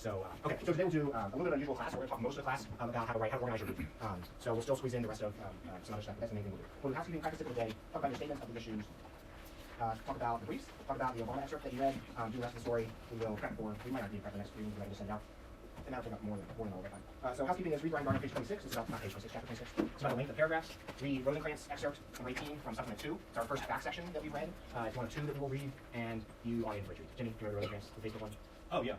Okay, so today we'll do a little bit unusual class. We're going to talk most of the class about how to organize your week. So we'll still squeeze in the rest of some other stuff, but that's the main thing we'll do. We'll do housekeeping practice of the day, talk about your statements of the issues, talk about the briefs, talk about the Obama excerpt that you read, do the rest of the story. We will prep for, we might not need to prep the next three, we'll be ready to send out. And that'll take up more than all of our time. So housekeeping is read Brian Garner, page 26. It's about, not page 26, chapter 26. It's about the length of paragraphs. Read Rosencrantz excerpt number 18 from supplement 2. It's our first fact section that we read. It's one of two that we will read, and you are in for a treat. Jimmy, do you remember Rosencrantz, the Facebook one? Oh, yeah.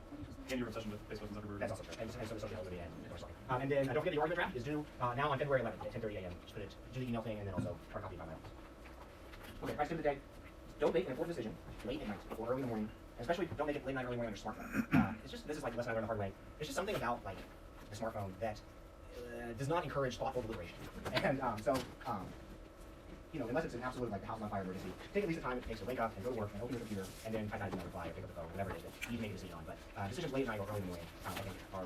And your obsession with Facebook and Zuckerberg. That's also true. And so the social media and then don't forget the argument draft is due now on February 11th at 10:30 a.m. Just put it, do the email thing, and then also hard copy by my office. Okay, price tip of the day. Don't make an important decision late at night or early in the morning. And especially don't make it late night, early morning on your smartphone. It's just, this is like the lesson I learned the hard way. There's just something about like the smartphone that does not encourage thoughtful deliberation. And you know, unless it's an absolute like the house on fire emergency, take at least the time it takes to wake up and go to work and open your computer and then type out an email reply or pick up the phone, whatever it is that you make a decision on. But decisions late at night or early in the morning, I think are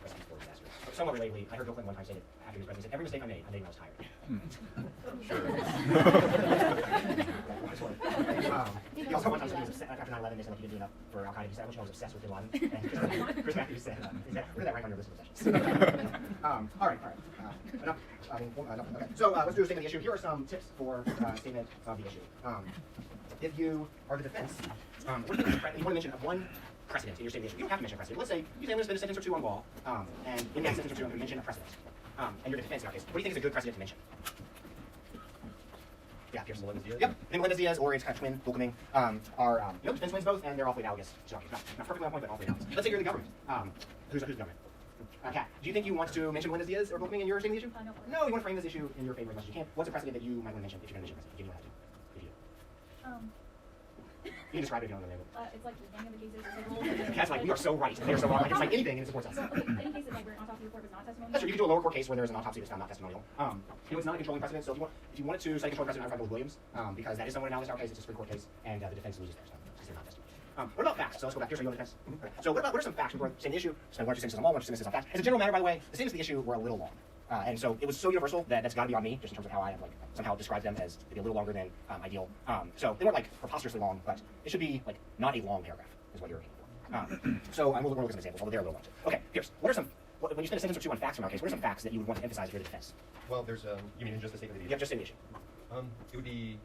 recipes for disaster. But somewhat relatedly, I heard Bill Clinton one time say that after he was president, he said, every mistake I made when I was tired. He also one time said he was upset after 9/11. They said like he didn't do enough for Al Qaeda. He said, I wish I was obsessed with Bin Laden. And Chris Matthews said, where did that rank on your list of obsessions? All right. Enough. Okay. So let's do a statement of the issue. Here are some tips for statement of the issue. If you are the defense, what do you want to mention of one precedent in your statement of the issue? You don't have to mention a precedent. Let's say you say I'm going to spend a sentence or two on law, and in that sentence or two I'm going to mention a precedent. And you're the defense in our case. What do you think is a good precedent to mention? Yeah, Pierce. Melendez-Diaz? Yep, I think Melendez-Diaz or its kind of twin, Buchelming, are defense twins both, and they're awfully analogous. So not perfectly on point, but awfully analogous. Let's say you're the government. Who's the government? Kat, do you think you want to mention Melendez-Diaz or Buchelming in your statement of the issue? No, you want to frame this issue in your favor as much as you can. What's a precedent that you might want to mention if you're going to mention a precedent? Give me one or two. You can describe it if you don't know the name. It's like the of the cases. It's like Kat's like, we are so right, and they're so wrong. Like, it's like anything, and it supports us. So, any cases like where an autopsy report was not testimonial? That's true. You can do a lower court case where there's an autopsy that's found not testimonial. It's not a controlling precedent, so if you wanted to cite a controlling precedent, I would go with Williams, because that is somewhat analogous to our case. It's a Supreme Court case, and the defense loses there, so because they're not testimonial. What about facts? So let's go back here. So you on the defense. Okay. So what are some facts before saying the issue? Spend one or two sentences on law, one or two sentences on facts. As a general matter, by the way, the statements of the issue were a little long. And so it was so universal that that's got to be on me, just in terms of how I have like somehow described them as maybe a little longer than ideal. So they weren't like preposterously long, but it should be like not a long paragraph is what you're looking for. So we'll look at some examples, although they're a little long too. Okay, Pierce, what are some, when you spend a sentence or two on facts in our case, what are some facts that you would want to emphasize for the defense? Well, there's, you mean in just the statement of the issue? Yep, just in the issue. It would be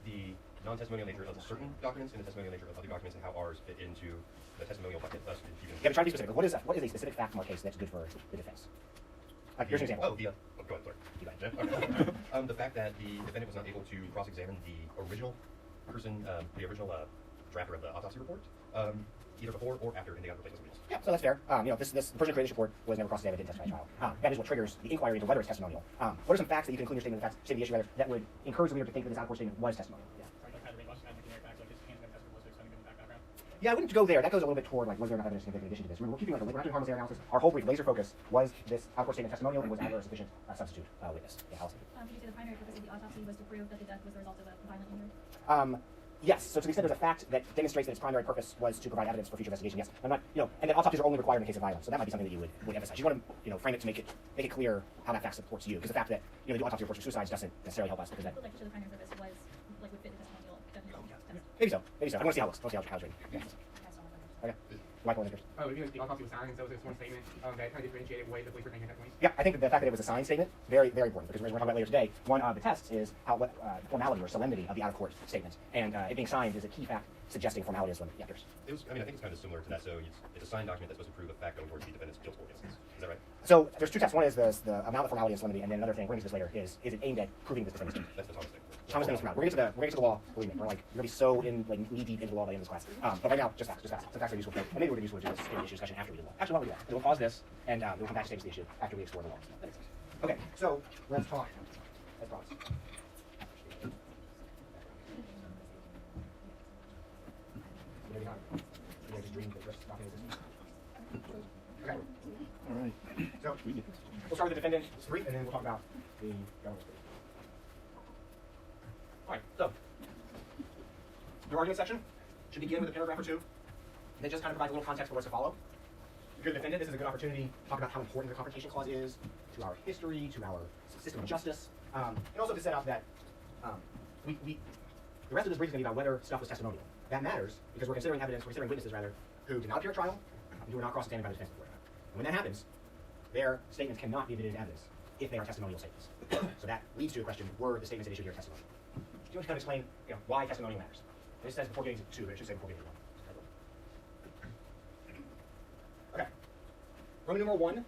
the non-testimonial nature of certain documents and the testimonial nature of other documents and how ours fit into the testimonial bucket, thus even... Yeah, but try to be specific. What is a specific fact from our case that's good for the defense? Here's an example. Oh, go ahead, sorry. Okay. The fact that the defendant was not able to cross-examine the original person, the original drafter of the autopsy report, either before or after, and they got replaced with somebody else. Yeah, so that's fair. This person who created this report was never cross-examined, didn't testify at trial. That is what triggers the inquiry into whether it's testimonial. What are some facts that you can include in your statement of the issue rather that would encourage the reader to think that this out-of-court statement was testimonial? Yeah. Yeah, I wouldn't go there. That goes a little bit toward like was there enough evidence in addition to this. We're keeping like we're not doing harmless error analysis. Our whole brief laser focus was this out-of-court statement testimonial and was either a sufficient substitute witness. Yeah, Allison. Could you say the primary purpose of the autopsy was to prove that the death was the result of a violent injury? Yes. So to the extent there's a fact that demonstrates that its primary purpose was to provide evidence for future investigation, yes. I'm not, and that autopsies are only required in the case of violence. So that might be something that you would emphasize. You want to, frame it to make it clear how that fact supports you, because the fact that the autopsy reports for suicides doesn't necessarily help us because that. But like to show the primary purpose was like would fit the testimonial definition. Maybe so. I want to see how it looks. How it's written. Yeah. Okay. Michael, interest. Oh, because the autopsy was signed, so it was just one statement that kind of differentiated away the police were thinking at that point. Yeah, I think that the fact that it was a signed statement, very, very important, because we're going to talk about later today. One of the tests is what formality or solemnity of the out-of-court statement, and it being signed is a key fact suggesting formality is solemnity. Yeah, Pierce. I think it's kind of similar to that. So it's a signed document that's supposed to prove a fact going towards the defendant's guilt or innocence. Is that right? So there's two tests. One is the amount of formality and solemnity, and then another thing, we're going to this later, is it aimed at proving this defendant's guilt? That's the Thomas thing. Thomas Dennis We're going to get to the law. Believe me, we're going to be so knee deep into the law by the end of this class. But right now, just facts. Some facts are useful. And maybe we're going to do this issue discussion after we do the law. Actually, why don't we do that? We'll pause this and we'll come back to statements of the issue after we explore the law. That makes sense. Okay, so let's talk. Let's pause. Okay. All right. So we'll start with the defendant's brief, and then we'll talk about the government's brief. All right. So your argument section should begin with a paragraph or two that just kind of provides a little context for what's to follow. If you're the defendant, this is a good opportunity to talk about how important the Confrontation Clause is to our history, to our system of justice, and also to set up that the rest of this brief is going to be about whether stuff was testimonial. That matters because we're considering witnesses who did not appear at trial, and who are not cross-examined by the defense before that. And when that happens, their statements cannot be admitted into evidence if they are testimonial statements. So that leads to a question, were the statements at issue here testimonial? Do you want to kind of explain why testimonial matters? This says before getting to 2, but it should say before getting to 1. Okay. Roman numeral 1,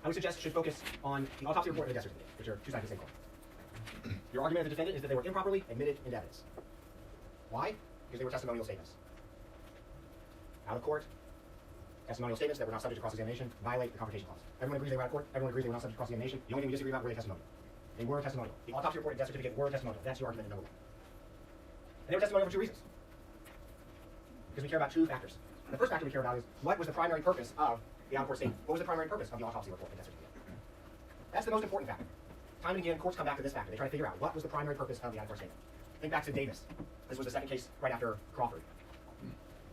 I would suggest should focus on the autopsy report and the death certificate, which are two sides of the same coin. Your argument of the defendant is that they were improperly admitted into evidence. Why? Because they were testimonial statements. Out of court, testimonial statements that were not subject to cross-examination violate the Confrontation Clause. Everyone agrees they were out of court. Everyone agrees they were not subject to cross-examination. The only thing we disagree about were they testimonial. They were testimonial. The autopsy report and death certificate were testimonial. That's your argument number 1. And they were testimonial for 2 reasons. Because we care about 2 factors. And the first factor we care about is what was the primary purpose of the out-of-court statement? What was the primary purpose of the autopsy report and death certificate? That's the most important factor. Time and again, courts come back to this factor. They try to figure out what was the primary purpose of the out-of-court statement. Think back to Davis. This was the second case right after Crawford.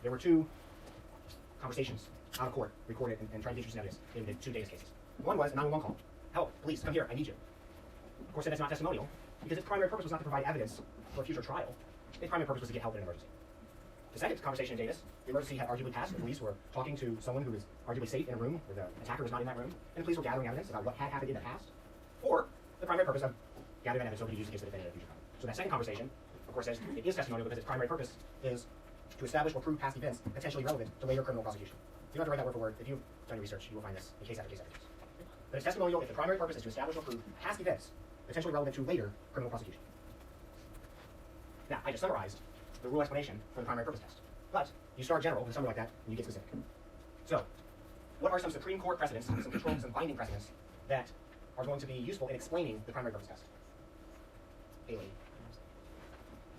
There were 2 conversations out of court recorded and tried to introduce evidence in the 2 Davis cases. One was a 911 call. Help, police, come here, I need you. Of course, said that's not testimonial because its primary purpose was not to provide evidence for a future trial. Its primary purpose was to get help in an emergency. The second conversation in Davis, the emergency had arguably passed. The police were talking to someone who was arguably safe in a room where the attacker was not in that room, and the police were gathering evidence about what had happened in the past, or the primary purpose of gathering evidence so it could be used against the defendant in a future trial. So that second conversation, of course, says it is testimonial because its primary purpose is to establish or prove past events potentially relevant to later criminal prosecution. You don't have to write that word for word. If you've done your research, you will find this in case after case after case. But it's testimonial if the primary purpose is to establish or prove past events potentially relevant to later criminal prosecution. Now, I just summarized the rule explanation for the primary purpose test. But you start general with a summary like that, and you get specific. So, what are some Supreme Court precedents, some controlled, some binding precedents that are going to be useful in explaining the primary purpose test? Haley,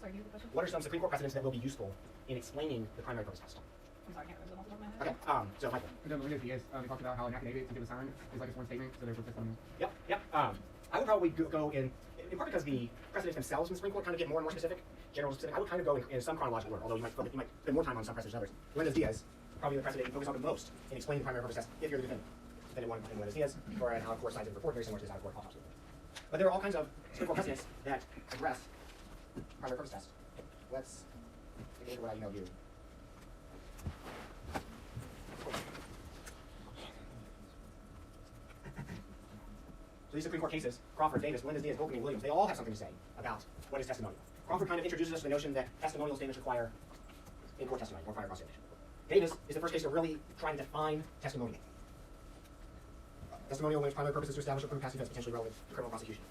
Sorry, do you have a question? what are some Supreme Court precedents that will be useful in explaining the primary purpose test? I'm sorry, I can't remember them off the top of my head. Okay, so Michael. And then Melendez-Diaz, they talked about how an affidavit to give a sign is like a sworn statement, so therefore testimonial. Yep. I would probably go in part because the precedents themselves in the Supreme Court kind of get more and more specific, general specific. I would kind of go in some chronological order, although you might spend more time on some precedents than others. Melendez-Diaz, probably the precedent you focus on the most in explaining the primary purpose test if you're the defendant. Defendant one in Melendez-Diaz, or an out-of-court scientific report very similar to this out-of-court autopsy report. But there are all kinds of Supreme Court precedents that address primary purpose test. Let's take a look at what I emailed you. So these Supreme Court cases, Crawford, Davis, Melendez-Diaz, Volkman, Williams, they all have something to say about what is testimonial. Crawford kind of introduces us to the notion that testimonial statements require in-court testimony or prior cross-examination. Davis is the first case to really try to define testimonial. Testimonial, when its primary purpose is to establish or prove past events potentially relevant to criminal prosecution.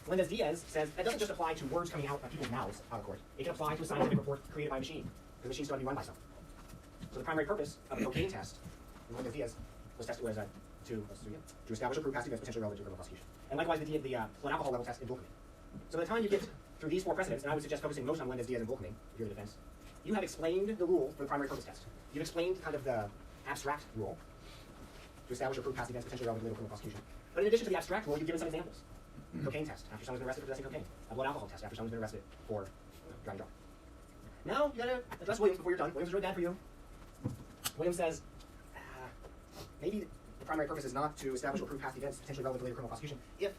Melendez-Diaz says that doesn't just apply to words coming out of people's mouths out of court. It can apply to a scientific report created by a machine. The machine still has to be run by someone. So the primary purpose of a cocaine test in Melendez-Diaz was to establish or prove past events potentially relevant to criminal prosecution. And likewise, the blood alcohol level test in Volkman. So by the time you get through these 4 precedents, and I would suggest focusing most on Melendez-Diaz and Volkman, if you're the defense, you have explained the rule for the primary purpose test. You've explained kind of the abstract rule to establish or prove past events potentially relevant to later criminal prosecution. But in addition to the abstract rule, you've given some examples. Cocaine test, after someone's been arrested for possessing cocaine. A blood alcohol test, after someone's been arrested for driving drunk. Now, you gotta address Williams before you're done. Williams is really bad for you. Williams says, maybe the primary purpose is not to establish or prove past events potentially relevant to later criminal prosecution if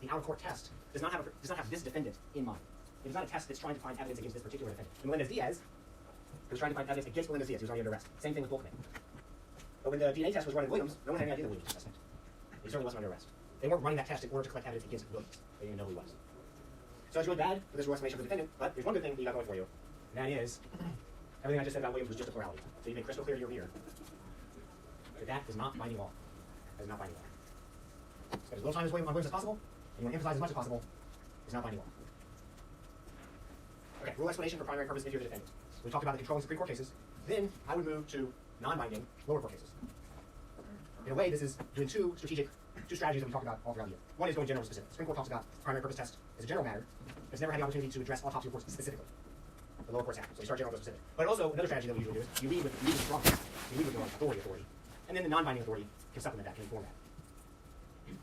the out-of-court test does not have this defendant in mind. It is not a test that's trying to find evidence against this particular defendant. In Melendez-Diaz, it was trying to find evidence against Melendez-Diaz, who was already under arrest. Same thing with Volkman. But when the DNA test was run in Williams, no one had any idea that Williams was innocent. He certainly wasn't under arrest. They weren't running that test in order to collect evidence against Williams. They didn't even know who he was. So it's really bad for this rule explanation for the defendant, but there's one good thing that you got going for you, and that is, everything I just said about Williams was just a plurality. So you made crystal clear to your reader that is not binding law. That is not binding law. Spend as little time on Williams as possible, and you want to emphasize as much as possible. It's not binding law. Okay, rule explanation for primary purpose if you're the defendant. We talked about the controlling Supreme Court cases. Then I would move to non-binding lower court cases. In a way, this is doing two strategies that we talked about all throughout the year. One is going general to specific. The Supreme Court talks about primary purpose test as a general matter. It's never had the opportunity to address autopsy reports specifically. The lower courts have. So you start general to specific. But also, another strategy that we usually do is you lead with strong. You lead with your authority. And then the non-binding authority can supplement that, can inform that. In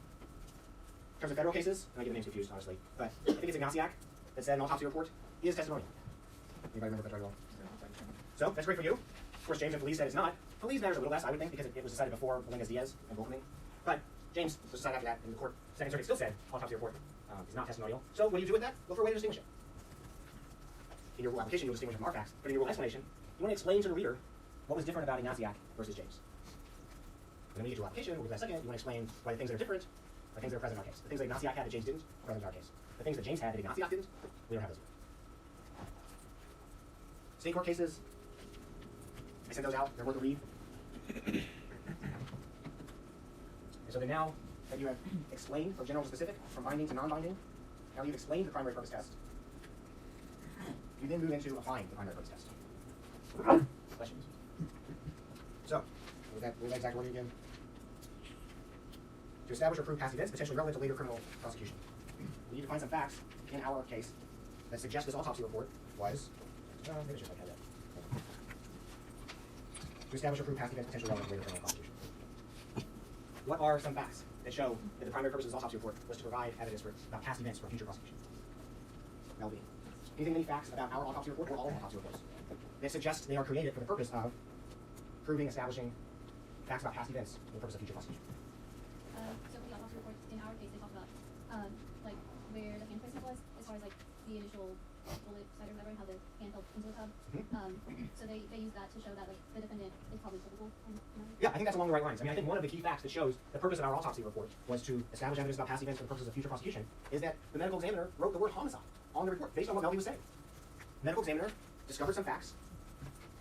terms of federal cases, and I get the names confused, honestly, but I think it's Ignatiak that said an autopsy report is testimonial. Anybody remember that very well? So, that's great for you. Of course, James and Felice said it's not. Felice matters a little less, I would think, because it was decided before Melendez-Diaz and Volkman. But James was decided after that, and the court, Second Circuit still said autopsy report is not testimonial. So, what do you do with that? Look for a way to distinguish it. In your rule application, you'll distinguish from our facts, but in your rule explanation, you want to explain to the reader what was different about Ignatiak versus James. And then when you get to your application, we'll get to that second, you want to explain why the things that are different are things that are present in our case. The things that Ignatiak had that James didn't are present in our case. The things that James had that Ignatiak didn't, we don't have those here. State court cases, I sent those out, they're worth a read. And so then now that you have explained from general to specific, from binding to non-binding, now you've explained the primary purpose test, you then move into applying the primary purpose test. Questions? So, with that exact wording again. To establish or prove past events potentially relevant to later criminal prosecution. We need to find some facts in our case that suggest this autopsy report was, maybe I should like that. To establish or prove past events potentially relevant to later criminal prosecution. What are some facts that show that the primary purpose of this autopsy report was to provide evidence about past events for future prosecution? Melvin. Anything, any facts about our autopsy report or all autopsy reports that suggest they are created for the purpose of proving, establishing facts about past events for the purpose of future prosecution? So for the autopsy report, in our case, they talk about like where the hand placement was, as far as like the initial bullet site or whatever, and how the hand fell into the tub. So they use that to show that like the defendant is probably culpable. Yeah, I think that's along the right lines. I mean, I think one of the key facts that shows the purpose of our autopsy report was to establish evidence about past events for the purposes of future prosecution is that the medical examiner wrote the word homicide on the report based on what Melvin was saying. The medical examiner discovered some facts,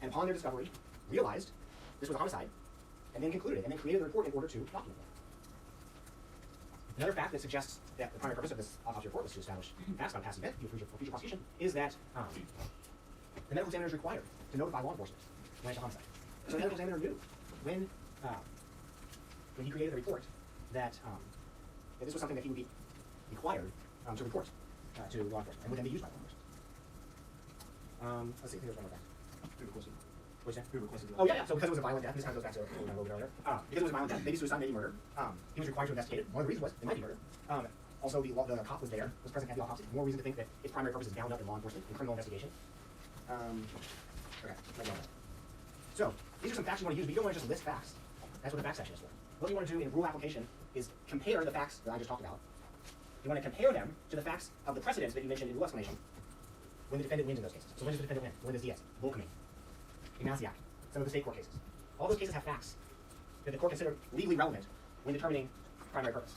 and upon their discovery, realized this was a homicide, and then concluded, and then created the report in order to document it. Another fact that suggests that the primary purpose of this autopsy report was to establish facts about past events for future prosecution is that the medical examiner is required to notify law enforcement when it's a homicide. So the medical examiner knew when he created the report that this was something that he would be required to report to law enforcement and would then be used by law enforcement. Let's see, I think there's one more fact. What's that? Oh yeah, so because it was a violent death, this kind of goes back to what we went over earlier. Because it was a violent death, maybe suicide, maybe murder, he was required to investigate it. One of the reasons was it might be murder. Also, the cop was there, was present at the autopsy. More reason to think that its primary purpose is bound up in law enforcement and criminal investigation. Okay, so these are some facts you want to use, but you don't want to just list facts. That's what the fact section is for. What you want to do in rule application is compare the facts that I just talked about. You want to compare them to the facts of the precedents that you mentioned in rule explanation when the defendant wins in those cases. So when does the defendant win? When does Diaz? Volkman. Ignatiak. Some of the state court cases. All those cases have facts that the court considered legally relevant when determining primary purpose.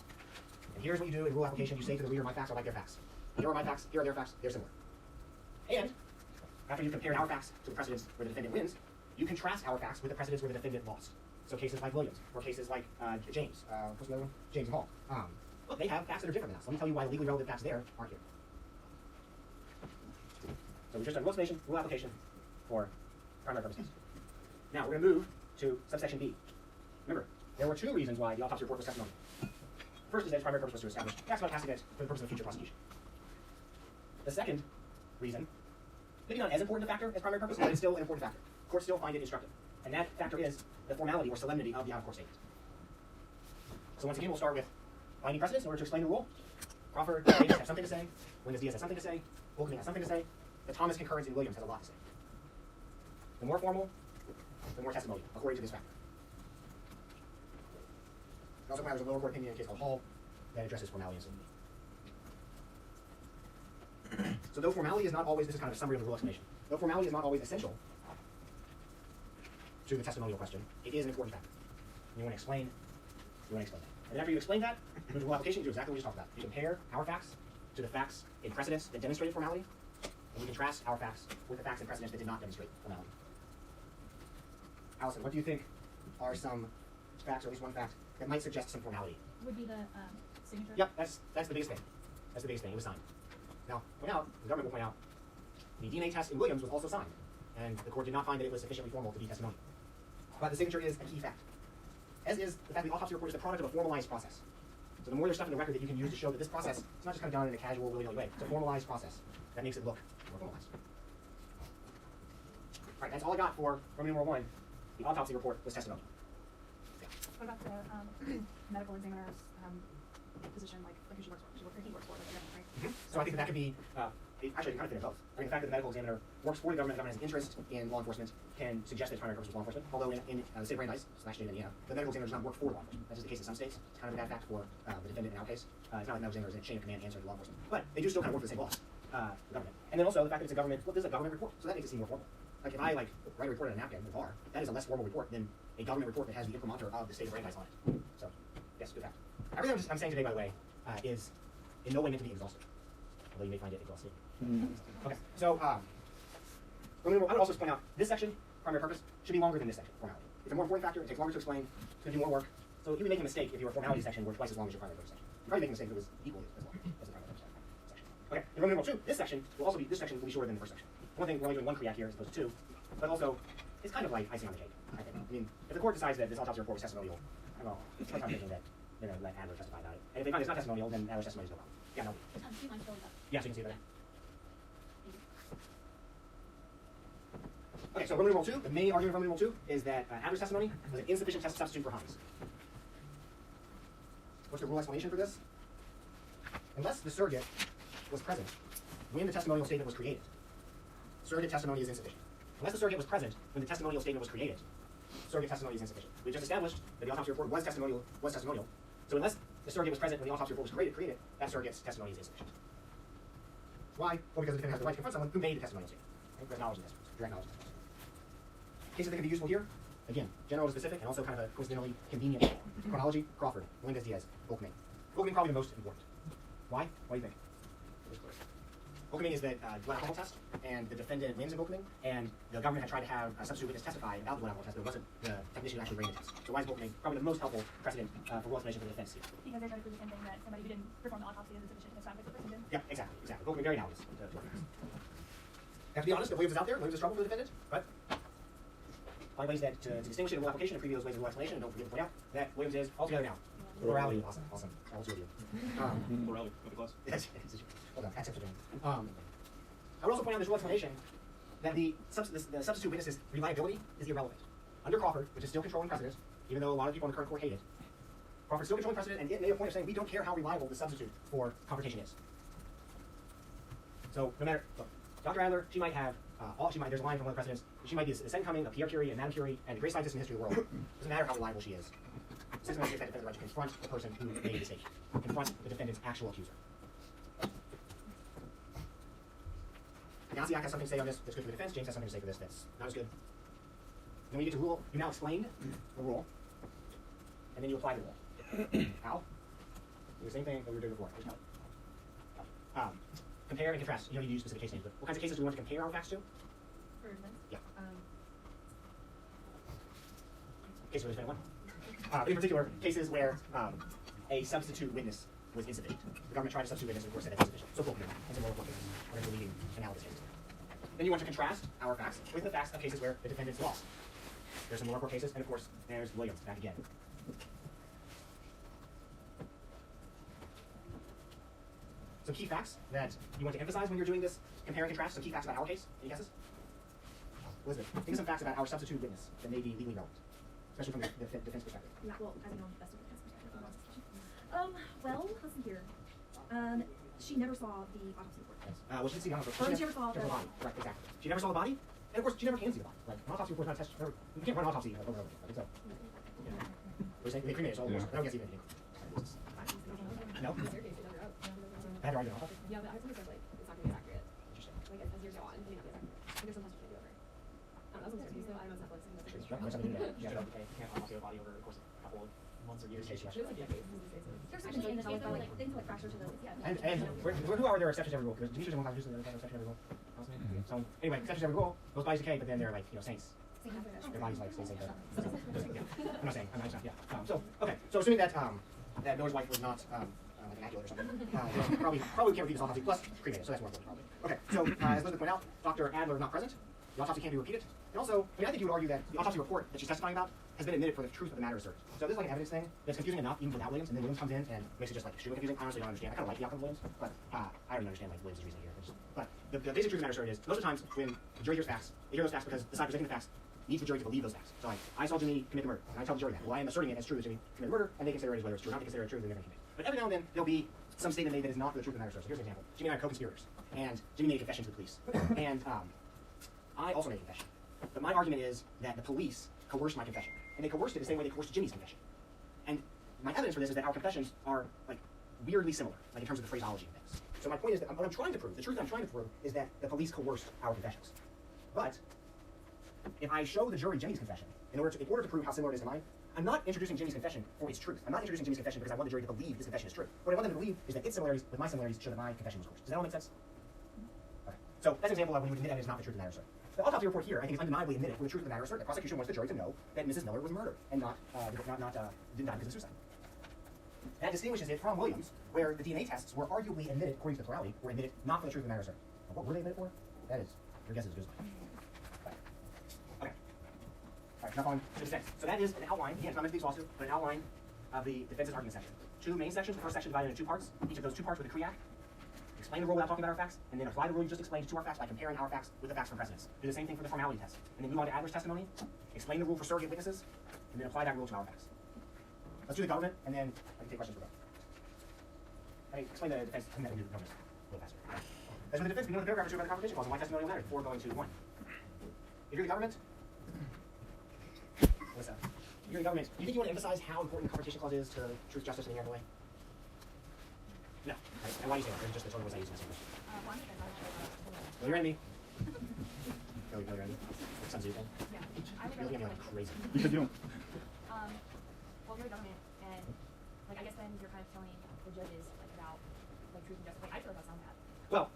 And here's what you do in rule application. You say to the reader, my facts are like their facts. Here are my facts, here are their facts, they're similar. And after you've compared our facts to the precedents where the defendant wins, you contrast our facts with the precedents where the defendant lost. So cases like Williams, or cases like James. What's the other one? James and Hall. Look, they have facts that are different than us. Let me tell you why the legally relevant facts there aren't here. So we just done rule explanation, rule application for primary purposes. Now we're going to move to subsection B. Remember, there were two reasons why the autopsy report was testimonial. First is that its primary purpose was to establish facts about past events for the purpose of future prosecution. The second reason, maybe not as important a factor as primary purpose, but it's still an important factor. Courts still find it instructive. And that factor is the formality or solemnity of the out-of-court statement. So once again, we'll start with binding precedents in order to explain the rule. Crawford, Davis have something to say. Diaz has something to say. Volkman has something to say. The Thomas concurrence in Williams has a lot to say. The more formal, the more testimonial, according to this factor. It also matters a lower court opinion in a case called Hall that addresses formality and solemnity. So though formality is not always, this is kind of a summary of the rule explanation, though formality is not always essential to the testimonial question, it is an important factor. You want to explain that. And after you explain that, you move to rule application, you do exactly what we just talked about. You compare our facts to the facts in precedents that demonstrated formality, and you contrast our facts with the facts in precedents that did not demonstrate formality. Allison, what do you think are some facts, or at least one fact, that might suggest some formality? Would be the signature. Yep, that's the biggest thing. That's the biggest thing. It was signed. Now, point out, the government will point out, the DNA test in Williams was also signed, and the court did not find that it was sufficiently formal to be testimonial. But the signature is a key fact. As is the fact that the autopsy report is the product of a formalized process. So the more there's stuff in the record that you can use to show that this process is not just kind of done in a casual, willy-nilly way. It's a formalized process that makes it look more formalized. All right, that's all I got for Roman numeral 1. The autopsy report was testimonial. Yeah. What about the medical examiner's position, like who she works for? He works for the government, right? So I think that could be, actually, kind of fit in both. I mean, the fact that the medical examiner works for the government has an interest in law enforcement, can suggest that its primary purpose was law enforcement. Although in the state of Brandeis, /state of Indiana, the medical examiner does not work for law enforcement. That is the case in some states. It's kind of a bad fact for the defendant in our case. It's not like the medical examiner is in a chain of command answering to law enforcement. But they do still kind of work for the same boss, the government. And then also the fact that it's a government, well, this is a government report, so that makes it seem more formal. Like if I write a report on a napkin in the bar, that is a less formal report than a government report that has the imprimatur of the state of Brandeis on it. So, yes, good fact. Everything I'm saying today, by the way, is in no way meant to be exhaustive, although you may find it exhausting. Okay, so I would also point out this section, primary purpose, should be longer than this section, formality. It's a more important factor. It takes longer to explain. It's going to do more work. So you would make a mistake if your formality section were twice as long as your primary purpose section. You'd probably make a mistake if it was equally as long as the primary purpose section. Okay, in Roman numeral 2, this section will be shorter than the first section. One thing, we're only doing one Kriak here as opposed to two, but also, it's kind of like icing on the cake, I think. I mean, if the court decides that this autopsy report was testimonial, well, it's quite thinking that they're going to let Adler testify about it. And if they find it's not testimonial, then Adler's testimony is no problem. Yeah, no. Do you mind showing that? Yeah, so you can see it there. Thank you. Okay, so Roman numeral 2, the main argument of Roman numeral 2 is that Adler's testimony was an insufficient substitute for Hans. What's the rule explanation for this? Unless the surrogate was present when the testimonial statement was created, surrogate testimony is insufficient. Unless the surrogate was present when the testimonial statement was created, surrogate testimony is insufficient. We just established that the autopsy report was testimonial. So unless the surrogate was present when the autopsy report was created, that surrogate's testimony is insufficient. Why? Well, because the defendant has the right to confront someone who made the testimonial statement. Right? There's knowledge of this, direct knowledge of this. Cases that can be useful here, again, general to specific, and also kind of a coincidentally convenient chronology. Crawford, Melendez-Diaz, Volkmann. Volkmann probably the most important. Why? What do you think? Volkmann is the blood alcohol test, and the defendant wins in Volkmann, and the government had tried to have a substitute witness testify about the blood alcohol test, but it wasn't the technician who actually ran the test. So why is Volkmann probably the most helpful precedent for rule explanation for the defense here? Because they're trying to prove the same thing, that somebody who didn't perform the autopsy isn't sufficient to establish the person did. Yeah, exactly. Volkmann very analogous to Williams. Now, to be honest, if Williams is out there, Williams is trouble for the defendant, but find ways that to distinguish it in rule application and preview those ways in rule explanation, and don't forget to point out that Williams is altogether now. Plurality, awesome. All two of you. Plurality, with the clause. Yes, hold on, accept it. I would also point out in this rule explanation that the substitute witness's reliability is irrelevant. Under Crawford, which is still controlling precedent, even though a lot of people in the current court hate it, Crawford's still controlling precedent, and it made a point of saying we don't care how reliable the substitute for confrontation is. So no matter, look, Dr. Adler, she might have there's a line from one of the precedents. She might be the second coming of Pierre Curie and Madame Curie and the great scientist in the history of the world. Doesn't matter how reliable she is. Systematic gives that defendant the right to confront the person who made the mistake, confront the defendant's actual accuser. Nazi Act has something to say on this that's good for the defense. James has something to say for this that's not as good. Then when you get to rule, you now explain the rule, and then you apply the rule. How? Do the same thing that we were doing before. Compare and contrast. You don't need to use specific case names, but what kinds of cases do we want to compare our facts to? For instance? Yeah. Case where there's been one. In particular, cases where a substitute witness was insufficient. The government tried to substitute witness and of course said it's insufficient. So Volkmann and some lower court cases are the leading analogous cases. Then you want to contrast our facts with the facts of cases where the defendant's lost. There's some lower court cases, and of course, there's Williams back again. Some key facts that you want to emphasize when you're doing this compare and contrast. Some key facts about our case. Any guesses? Elizabeth, think of some facts about our substitute witness that may be legally relevant, especially from the defense perspective. Yeah, well, as you know, that's the defense perspective. Well, let's see here. She never saw the autopsy report. Yes. Well, she didn't see the autopsy. She never saw the body. Right, exactly. She never saw the body, and of course, she never can see the body. Like, an autopsy report is not a test. You can't run an autopsy over and over again. Right? So, yeah. We're saying they cremated, so almost. I don't guess even anything. No? I had to argue an autopsy. Yeah, but I was gonna say like it's not gonna be accurate. Interesting. Like as years go on, it may not be as accurate. Like there's some tests you can't do over. I don't know, that's what so I don't know if Netflix and that's Right, something to do with that. Yeah. Okay, you can't autopsy a body over the course of a couple of months or years. Case, It was like decades. It was decades. There's sections in the case where like things like fracture to the And who are there exceptions to every rule? Because Demetrius and one there's an exception to every rule. So anyway, exceptions to every rule. Those bodies decay, but then they're like saints. Their bodies like stay safe. Yeah. I'm not saying. I'm not. Yeah. So okay. So assuming that that Miller's wife was not like immaculate or something, probably can't repeat this autopsy plus cremated. So that's more important probably. Okay. So as Elizabeth pointed out, Dr. Adler is not present. The autopsy can't be repeated. And also, I think you would argue that the autopsy report that she's testifying about has been admitted for the truth of the matter asserted. So this is like an evidence thing that's confusing enough even without Williams, and then Williams comes in and makes it just like extremely confusing. I honestly don't understand. I kind of like the outcome of Williams, but I don't understand like Williams' reasoning here. But the basic truth of the matter asserted is most of the times when the jury hears facts, they hear those facts because the side presenting the facts needs the jury to believe those facts. So like, I saw Jimmy commit the murder, and I tell the jury that. Well, I am asserting it as true that Jimmy committed the murder, and they consider it as whether it's true or not. They consider it true, then they're going to commit. But every now and then there'll be some statement made that is not for the truth of the matter asserted. So here's an example. Jimmy and I are co-conspirators, and Jimmy made a confession to the police, and I also made a confession. But my argument is that the police coerced my confession, and they coerced it the same way they coerced Jimmy's confession. And my evidence for this is that our confessions are like weirdly similar, like in terms of the phraseology of things. So my point is that what I'm trying to prove, the truth I'm trying to prove, is that the police coerced our confessions. But if I show the jury Jimmy's confession, in order to prove how similar it is to mine, I'm not introducing Jimmy's confession for its truth. I'm not introducing Jimmy's confession because I want the jury to believe his confession is true. What I want them to believe is that its similarities with my similarities show that my confession was coerced. Does that all make sense? Okay. So that's an example of when you admit evidence not the truth of the matter asserted. The autopsy report here, I think, is undeniably admitted for the truth of the matter asserted. The prosecution wants the jury to know that Mrs. Miller was murdered and didn't die because of suicide. That distinguishes it from Williams, where the DNA tests were arguably admitted, according to the plurality, were admitted not for the truth of the matter asserted. Now, what were they admitted for? That is, your guess is as good as mine. Okay. All right, now on to the defense. So that is an outline, again, it's not meant to be exhaustive, but an outline of the defense's argument section. Two main sections. The first section divided into two parts. Each of those two parts with a CREAC. Explain the rule without talking about our facts, and then apply the rule you just explained to our facts by comparing our facts with the facts from precedents. Do the same thing for the formality test. And then move on to adverse testimony. Explain the rule for surrogate witnesses, and then apply that rule to our facts. Let's do the government, and then I can take questions for both. I explain the defense, and then we do the government a little faster. As with the defense, we know the paragraph or two about the confrontation clause, and why testimonial matters before going to one. If you're the government, what's up? If you're the government, do you think you want to emphasize how important the confrontation clause is to truth, justice, and the other way? No. Right? And why do you say that? Or is it just the total ways I use my English? One, because I'm sure Know your enemy. Know your enemy. Sun Tzu thing. yeah. I would You're looking at me go like with, crazy. Because you don't. well, you're the government, and like I guess then you're kind of telling the judges like about like truth and justice. Like I feel like that sounds bad. Well,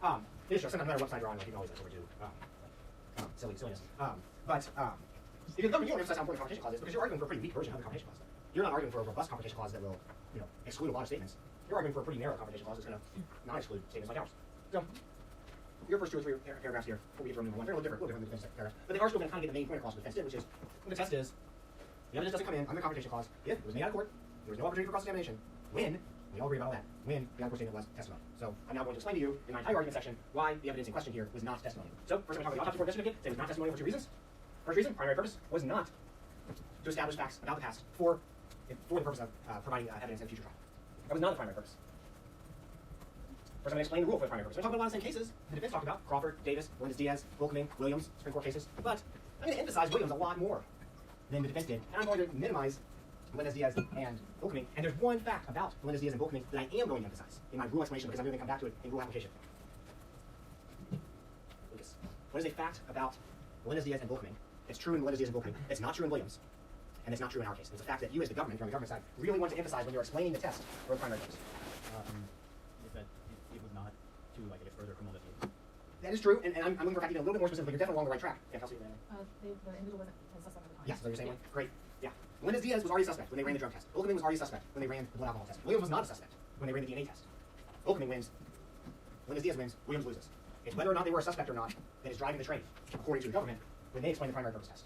it is true. Sometimes no matter what side you're on, like, you can always like overdo silliness. But if you're the government, you don't emphasize how important the confrontation clause is because you're arguing for a pretty weak version of the confrontation clause. You're not arguing for a robust confrontation clause that will, exclude a lot of statements. You're arguing for a pretty narrow confrontation clause that's going to not exclude statements like ours. So, your first two or three paragraphs here, before we get to number one, they're a little different than the defense paragraphs, but they are still going to kind of get the main point across what the defense did, which is, what the test is, the evidence doesn't come in under the confrontation clause if it was made out of court, there was no opportunity for cross-examination, when, we all agree about all that, when the out-of-court statement was testimony. So, I'm now going to explain to you, in my entire argument section, why the evidence in question here was not testimony. So, first I'm going to talk about the autopsy report certificate, say it was not testimony for two reasons. First reason, primary purpose, was not to establish facts about the past for the purpose of providing evidence in a future trial. That was not the primary purpose. First, I'm going to explain the rule for the primary purpose. We're talking about a lot of the same cases the defense talked about: Crawford, Davis, Melendez-Diaz, Volkman, Williams, Supreme Court cases. But I'm going to emphasize Williams a lot more than the defense did, and I'm going to minimize Melendez-Diaz and Volkman. And there's one fact about Melendez-Diaz and Volkman that I am going to emphasize in my rule explanation because I'm going to come back to it in rule application. Lucas, what is a fact about Melendez-Diaz and Volkman that's true in Melendez-Diaz and Volkman that's not true in Williams, and it's not true in our case? It's a fact that you, as the government, from the government side, really want to emphasize when you're explaining the test for the primary purpose. Is that it was not to, like, I guess, further criminal investigation. That is true, and I'm looking for a fact even a little bit more specifically. You're definitely along the right track. Yeah, Kelsey, The individual wasn't a suspect at the time. yes, so you're saying one? Great. Yeah. Melendez-Diaz was already a suspect when they ran the drug test. Volkman was already a suspect when they ran the blood alcohol test. Williams was not a suspect when they ran the DNA test. Volkman wins. Melendez-Diaz wins. Williams loses. It's whether or not they were a suspect or not that is driving the train, according to the government, when they explain the primary purpose test.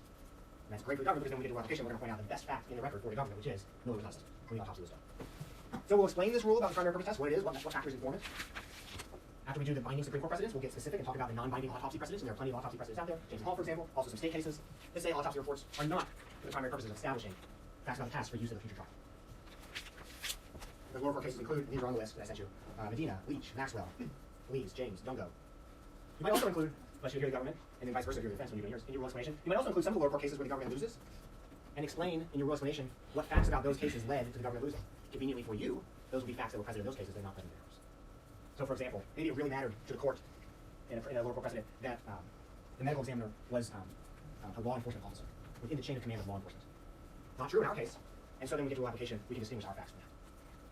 And that's great for the government because then when we get to our application, we're going to point out the best fact in the record for the government, which is Miller was not a suspect when the autopsy was done. So we'll explain this rule about the primary purpose test, what it is, what factors inform it. After we do the binding Supreme Court precedents, we'll get specific and talk about the non-binding autopsy precedents, and there are plenty of autopsy precedents out there. James Hall, for example, also some state cases that say autopsy reports are not for the primary purposes of establishing facts about the past for use in a future trial. The lower court cases include, and these are on the list that I sent you, Medina, Leach, Maxwell, Lees, James, Dungo. You might also include, unless you hear the government, and then vice versa, your defense when you do yours, in your rule explanation. You might also include some of the lower court cases where the government loses, and explain in your rule explanation what facts about those cases led to the government losing. Conveniently for you, those will be facts that were present in those cases that are not present in yours. So, for example, maybe it really mattered to the court in a lower court precedent that the medical examiner was a law enforcement officer within the chain of command of law enforcement. Not true in our case, and so then we get to a application, we can distinguish our facts from that.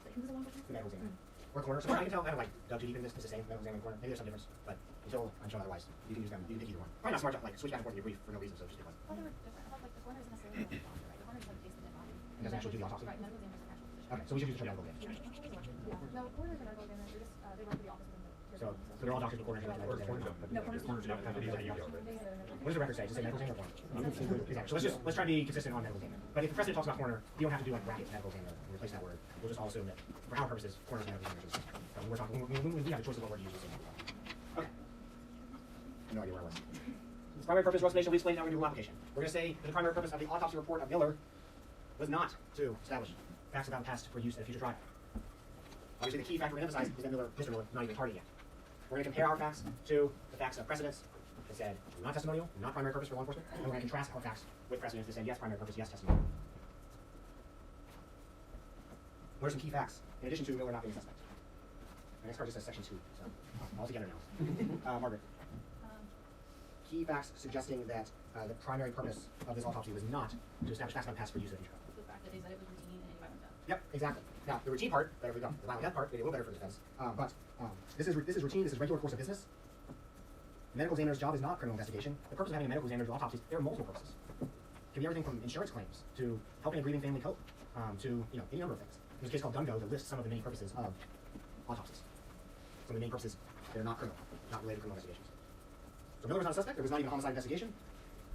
Wait, who was the one with The medical examiner. Or coroner. So I can tell, I don't like dug too deep in this, it's the same, medical examiner and coroner. Maybe there's some difference, but until I'm shown otherwise, you can use them, you can pick either one. Probably not smart to like switch back and forth in your brief for no reason, so just pick one. I thought they were different. I thought like the coroner isn't necessarily the doctor, right? The coroner just like takes the dead body. And doesn't actually do the autopsy? Right, medical examiner is an actual physician. Okay, so we should use the term medical examiner. Yeah. No, coroners and medical examiners, they're just they run for the office of the So they're all doctors, but coroners and medical examiners. No, corners. What does the record say? Does it say medical examiner or coroner? Exactly. So let's try to be consistent on medical examiner. But if the precedent talks about coroner, you don't have to do like bracket medical examiner and replace that word. We'll just all assume that for our purposes, coroners and medical examiners. When we're talking, when we have a choice of what word to use. Okay. I have no idea where I was. The primary purpose of explanation we explained now we're going to do application. We're going to say that the primary purpose of the autopsy report of Miller was not to establish facts about the past for use in a future trial. Obviously, the key factor we emphasize is that Mr. Miller, not even a party yet. We're going to compare our facts to the facts of precedents that said not testimonial, not primary purpose for law enforcement, and we're going to contrast our facts with precedents that said yes, primary purpose, yes, testimonial. What are some key facts in addition to Miller not being a suspect? My next card just says section 2, so all together now. Margaret. Key facts suggesting that the primary purpose of this autopsy was not to establish facts about past for use in the future. The fact that they said it was routine and anybody went down. Yep, exactly. Now, the routine part, better for the violent death part, made it a little better for the defense. But this is routine, this is regular course of business. The medical examiner's job is not criminal investigation. The purpose of having a medical examiner do autopsies, there are multiple purposes. It can be everything from insurance claims to helping a grieving family cope, to any number of things. There's a case called Dungo that lists some of the many purposes of autopsies. Some of the main purposes that are not criminal, not related to criminal investigations. So Miller was not a suspect. There was not even a homicide investigation.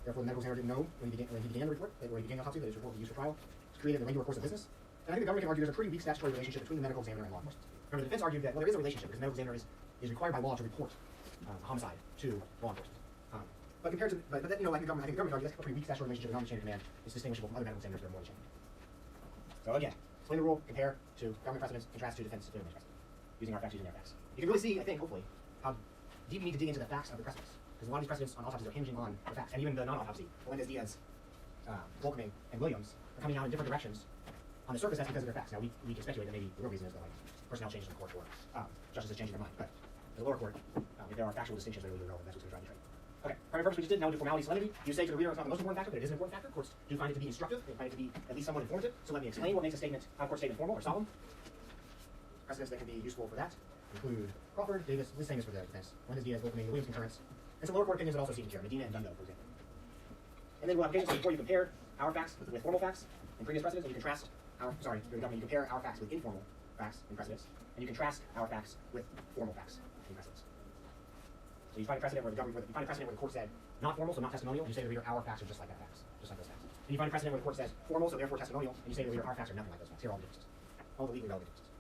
Therefore, the medical examiner didn't know when he began the report, or he began the autopsy, that his report would be used for trial. It's created a regular course of business. And I think the government can argue there's a pretty weak statutory relationship between the medical examiner and law enforcement. Remember, the defense argued that, well, there is a relationship because the medical examiner is required by law to report a homicide to law enforcement. But compared to, but that, I think the government argued that's a pretty weak statutory relationship. The non-chain of command is distinguishable from other medical examiners that are more chain. So again, explain the rule, compare to government precedents, contrast to defense precedent, using our facts, using their facts. You can really see, I think, hopefully, how deep we need to dig into the facts of the precedents. Because a lot of these precedents on autopsies are hinging on the facts, and even the non-autopsy, Melendez-Diaz, Volkming, and Williams are coming out in different directions. On the surface, that's because of their facts. Now, we can speculate that maybe the real reason is that personnel changes in the court or justices changing their mind. But in the lower court, if there are factual distinctions that are really relevant, that's what's going to drive the train. Okay, primary purpose we just did, now do formality solemnity. You say to the reader it's not the most important factor, but it is an important factor. Courts do find it to be instructive, they find it to be at least somewhat informative. So let me explain what makes a court statement formal or solemn. Precedents that can be useful for that include Crawford, Davis, the same as for the defense. Melendez-Diaz, Volkming, Williams concurrence. And some lower court opinions that also seem to care, Medina and Dungo, for example. And then we'll have occasions so before you compare our facts with formal facts in previous precedents, and you contrast you compare our facts with informal facts in precedents, and you contrast our facts with formal facts in precedents. So you find a precedent where the court said not formal, so not testimonial, and you say to the reader, our facts are just like that facts, just like those facts. And you find a precedent where the court says formal, so therefore testimonial, and you say to the reader, our facts are nothing like those facts. Here are all the differences, all the legally relevant differences.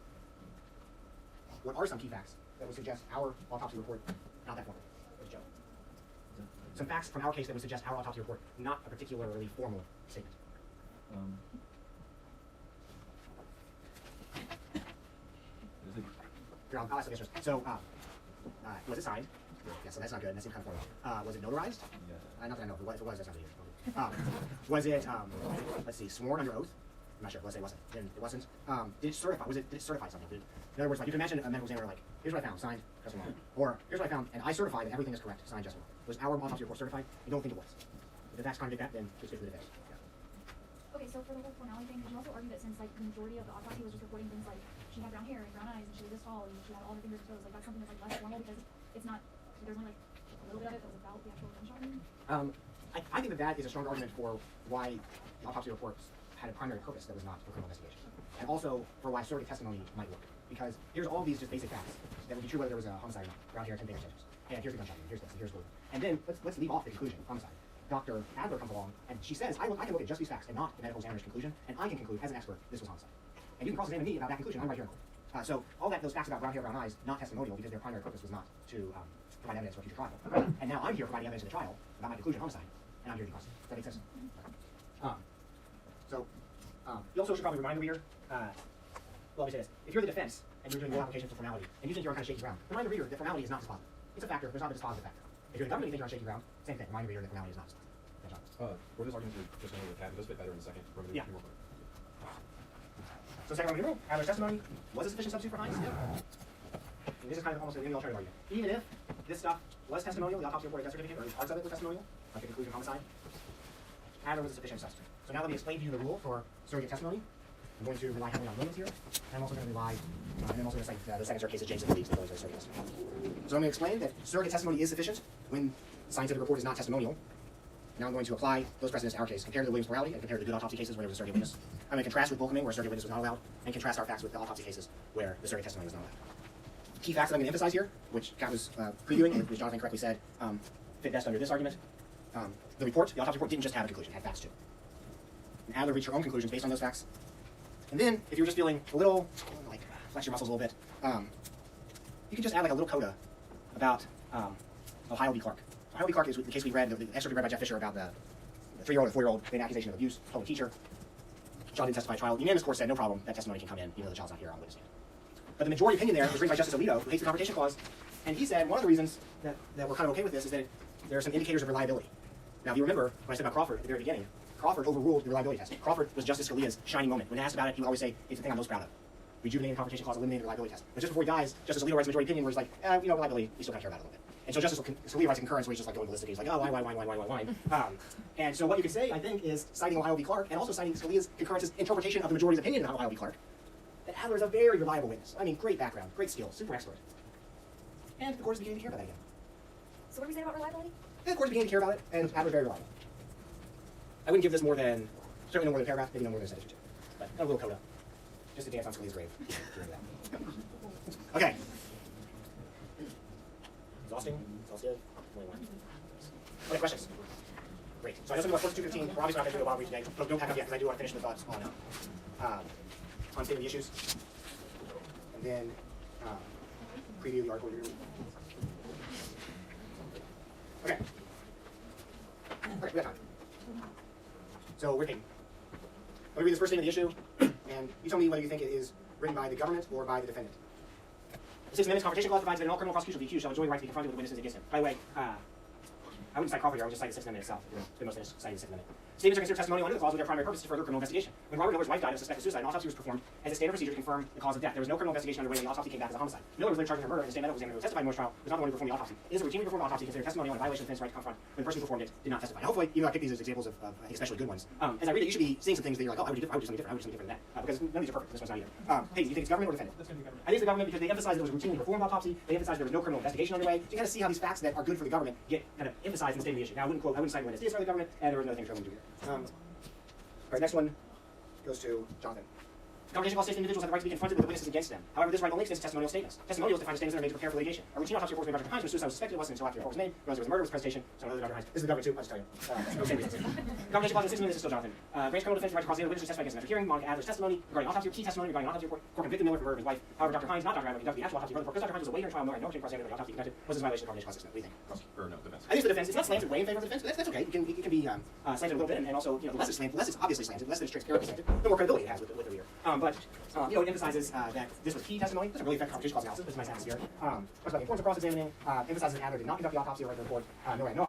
What are some key facts that would suggest our autopsy report not that formal? There's Joe. Some facts from our case that would suggest our autopsy report not a particularly formal statement. Here, I'll ask the answers. So, was it signed? Yeah, so that's not good. That seems kind of formal. Was it notarized? Yeah. Not that I know. If it was, that's not good. Was it, let's see, sworn under oath? I'm not sure. Let's say it wasn't. Then it wasn't. Did it certify? Did it certify something? In other words, like you can imagine a medical examiner like, here's what I found, signed, Justin Long. Or here's what I found, and I certify that everything is correct, signed, Justin Long. Was our autopsy report certified? I don't think it was. If the facts contradict that, then it's good for the defense. Yeah. Okay, so for the whole formality thing, could you also argue that since like the majority of the autopsy was just reporting things like she had brown hair and brown eyes and she was this tall and she had all her fingers and toes, like that's something that's like less formal because it's not, there's only like a little bit of it that was about the actual gunshot wound? I think that is a strong argument for why the autopsy reports had a primary purpose that was not for criminal investigation. And also for why surrogate testimony might work. Because here's all these just basic facts that would be true whether there was a homicide or not. Brown hair, 10 finger tattoos. And here's the gunshot wound, here's this, and here's blue. And then let's leave off the conclusion, homicide. Dr. Adler comes along and she says, I can look at just these facts and not the medical examiner's conclusion, and I can conclude as an expert this was homicide. And you can cross-examine me about that conclusion. I'm right here in court. So all those facts about brown hair, brown eyes, not testimonial because their primary purpose was not to provide evidence for a future trial. And now I'm here providing evidence in the trial about my conclusion, homicide, and I'm here to cross. Does that make sense? You also should probably remind the reader. Let me say this: if you're the defense and you're doing no application for formality, and you think you're on kind of shaky ground, remind the reader that formality is not dispositive. It's a factor, but it's not a dispositive factor. If you're the government and you think you're on shaky ground, same thing. Remind the reader that formality is not dispositive. For this argument, you're just going to attack. Does fit better in the second Roman Yeah. numeral? So second Roman numeral, Adler's testimony was a sufficient substitute for Hines. And this is kind of almost an alternative argument. Even if this stuff was testimonial, the autopsy report and death certificate, or at least parts of it were testimonial, like the conclusion of homicide, Adler was a sufficient substitute. So now let me explain to you the rule for surrogate testimony. I'm going to rely heavily on Williams here, and I'm also going to rely, and I'm also going to cite the Second Circuit case of James and Leeds that goes with surrogate testimony. So I'm going to explain that surrogate testimony is sufficient when the scientific report is not testimonial. Now I'm going to apply those precedents to our case, compare to the Williams plurality, and compare to the good autopsy cases where there was a surrogate witness. I'm going to contrast with Volkming, where a surrogate witness was not allowed, and contrast our facts with the autopsy cases where the surrogate testimony was not allowed. Key facts that I'm going to emphasize here, which Kat was previewing, and which Jonathan correctly said fit best under this argument. The autopsy report didn't just have a conclusion, it had facts too. And Adler reached her own conclusions based on those facts. And then, if you're just feeling a little, like, flex your muscles a little bit, you can just add like a little coda about Ohio v. Clark. Ohio v. Clark is the case we read, the excerpt we read by Jeff Fisher about the 3-year-old or 4-year-old made an accusation of abuse, told a teacher. Child didn't testify at trial. The unanimous court said, no problem, that testimony can come in, even though the child's not here on witness stand. But the majority opinion there was written by Justice Alito, who hates the Confrontation Clause, and he said one of the reasons that we're kind of okay with this is that there are some indicators of reliability. Now, if you remember, when I said about Crawford at the very beginning, Crawford overruled the reliability test. Crawford was Justice Scalia's shining moment. When asked about it, he would always say, it's the thing I'm most proud of. Rejuvenating the Confrontation Clause, eliminating the reliability test. But just before he dies, Justice Alito writes a majority opinion where he's like, reliability, we still kind of care about it a little bit. And so Justice Scalia writes a concurrence where he's just like going ballistic. He's like, oh, why? And so what you could say, I think, is citing Ohio v. Clark and also citing Scalia's concurrence's interpretation of the majority's opinion in Ohio v. Clark, that Adler is a very reliable witness. I mean, great background, great skills, super expert. And the court is beginning to care about that again. So what are we saying about reliability? And the court is beginning to care about it, and Adler's very reliable. I wouldn't give this more than, certainly no more than a paragraph, maybe no more than a sentence or two. But a little coda, just to dance on Scalia's grave. Okay. Exhausting? Exhaustive? Only one. Okay, questions? Great. So I know something about 4215. We're obviously not going to do a Bob today. Don't pack up yet, because I do want to finish the thoughts on state of the issues. And then preview the article you're reading. Okay. Okay, we got time. So we're taking. Let me read this first statement of the issue, and you tell me whether you think it is written by the government or by the defendant. The Sixth Amendment's Confrontation Clause provides that in all criminal prosecution, the accused shall enjoy the right to be confronted with witnesses against him. By the way, I wouldn't cite Crawford here, I would just cite the Sixth Amendment itself. The most cited the Sixth Amendment. Statements are considered testimonial under the clause with their primary purpose to further criminal investigation. When Robert Miller's wife died of suspected suicide, an autopsy was performed as a standard procedure to confirm the cause of death. There was no criminal investigation underway when the autopsy came back as a homicide. Miller was later charged with her murder, and the state medical examiner who testified in Moore's trial was not the one who performed the autopsy. It is a routinely performed autopsy considered testimonial and a violation of the defendant's right to confront when the person who performed it did not testify. And hopefully, even though I picked these as examples of I think especially good ones, as I read it, you should be seeing some things that you're like, oh, I would do something different, than that. Because none of these are perfect. This one's not either. Hey, do you think it's government or defendant? That's going to be government. I think it's the government because they emphasize that it was a routinely performed autopsy. They emphasize there was no criminal investigation underway. So you kind of see how these facts that are good for the government get kind of emphasized in the state of the issue. Now, I wouldn't cite when it is for the government, and there was another thing I wouldn't do here. All right, next one goes to Jonathan. The Confrontation Clause states individuals have the right to be confronted with the witnesses against them. However, this right only extends to testimonial statements. Testimonials define statements that are made to prepare for litigation. A routine autopsy report made by Dr. Hines when suicide was suspected. It wasn't until after the report was made. When there was murder was presentation. So another Dr. Hines. This is the government too. I'll just tell you. No same reasons. The Confrontation Clause in 6 minutes is still Jonathan. Grants criminal defense right to cross the other witnesses testify against them at a hearing. Monica Adler's testimony regarding autopsy, key testimony regarding autopsy report. Court convicted Miller for murder of his wife. However, Dr. Hines, not Dr. Adler, conducted the actual autopsy report because Dr. Hines was a waiter in trial. No opportunity to cross examine the autopsy conducted was in violation of the Confrontation Clause 6 minutes. What do you think? Or no, defense. I think it's the defense. It's not slanted way in favor of the defense, but that's okay. It can be slanted a little bit, and also, the less it's slanted, the less it's obviously slanted, the less it's transparently slanted, the more credibility it has with the reader. But it emphasizes that this was key testimony. Doesn't really affect Confrontation Clause analysis, but it's a nice atmosphere. Talks about the importance of cross-examining, emphasizes that Adler did not conduct the autopsy or write the report, nor had no